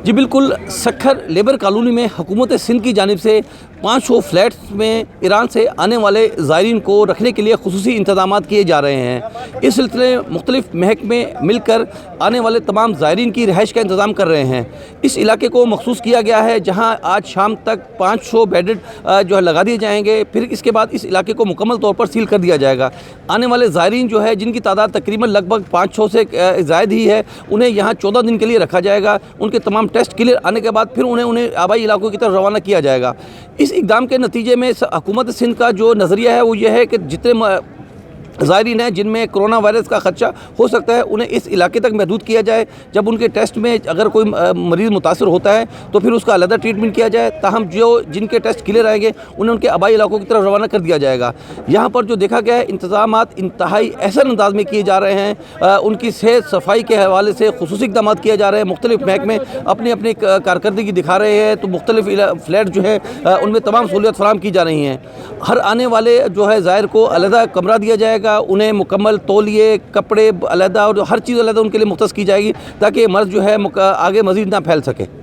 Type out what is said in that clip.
जी बिल्कुल, Sukkur labour colony में हुकूमत सिंध की जानिब से 500 फ्लैट्स में ईरान से आने वाले ज़ायरीन को रखने के लिए खुसूसी इंतज़ामात किए जा रहे हैं। इस सिलसिले में मुख्तलिफ महकमे मिलकर आने वाले तमाम ज़ायरीन की रिहाइश का इंतज़ाम कर रहे हैं। इस इलाके को मखसूस किया गया है, जहाँ आज शाम तक 500 बेडेड जो है लगा दिए जाएंगे। फिर इसके बाद इस इलाके को मुकम्मल तौर पर सील कर दिया जाएगा। आने वाले ज़ायरीन जो है, जिनकी तादाद तकरीबन लगभग 500 से ज़ायद ही है, उन्हें यहाँ 14 दिन के लिए रखा जाएगा। उनके तमाम टेस्ट क्लियर आने के बाद फिर उन्हें आबाई इलाकों की तरफ रवाना किया जाएगा। इस इक़दाम के नतीजे में हुकूमत सिंध का जो नज़रिया है वो ये है कि जितने ज़ायरीन हैं जिनमें कोरोना वायरस का ख़दशा हो सकता है, उन्हें इस इलाके तक महदूद किया जाए। जब उनके टेस्ट में अगर कोई मरीज़ मुतासर होता है तो फिर उसका अलग ट्रीटमेंट किया जाए। ताहम जो जिनके टेस्ट क्लियर आएंगे उन्हें उनके आबाई इलाकों की तरफ रवाना कर दिया जाएगा। यहाँ पर जो देखा गया है, इंतज़ामात इंतहाई ऐसा अंदाज में किए जा रहे हैं। उनकी सेहत सफाई के हवाले से खुसूसी इक़दाम किए जा रहे हैं। मुख्तलिफ महकमे अपनी अपनी कारकर्दगी दिखा रहे हैं, तो मुख्तलिफ फ्लैट जो है उनमें तमाम सहूलियत फराहम की जा रही हैं। हर आने वाले जो है ज़ायर को अलग कमरा दिया जाएगा, उन्हें मुकम्मल तौलिए, कपड़े अलग और हर चीज़ अलग उनके लिए मुख्तस की जाएगी, ताकि मर्ज़ जो है आगे मज़ीद ना फैल सके।